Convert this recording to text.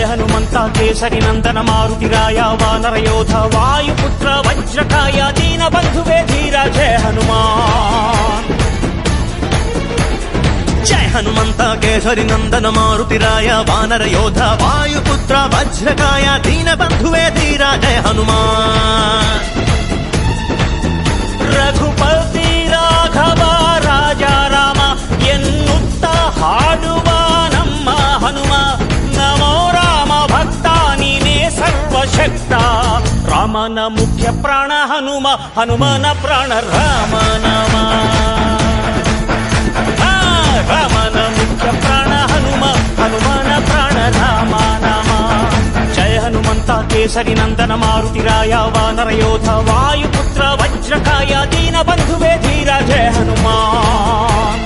హనుమంత కేసరి నందన మారుతిరాయ వానర యోధ వాయుపుత్ర వజ్రకాయ దీన బంధువే ధీర జయ హనుమాన్. జయ హనుమంత కేసరి నందన మారుతిరాయ వానర యోధ వాయుపుత్ర వజ్రకాయ దీన బంధువే ధీర జయ హనుమాన్. ರಘುಪತಿ ರಾಘವ ರಾಜ ರಾಮ ಎನ್ನುತ್ತ ಹಾಡುವ ನಮ್ಮ ಹನುಮ ನಮೋ ರಾಮ ಭಕ್ತ ನೀನೇ ಸರ್ವಶಕ್ತ. ರಾಮನ ಮುಖ್ಯ ಪ್ರಾಣ ಹನುಮ ಹನುಮನ ಪ್ರಾಣ ರಾಮ ನಾಮ. ರಾಮನ ಮುಖ್ಯ ಪ್ರಾಣ ಹನುಮ ಹನುಮನ ಪ್ರಾಣ ರಾಮ ನಾಮ. ಜಯ ಹನುಮಂತ ಕೇಸರಿ ನಂದನ ಮಾರುತಿರಾಯ ವಾನರ ಯೋಧ ವಾಯುಪುತ್ರ ವಜ್ರಕಾಯ ದೀನ ಬಂಧುವೇ ಧೀರ ಜಯ ಹನುಮಾನ್.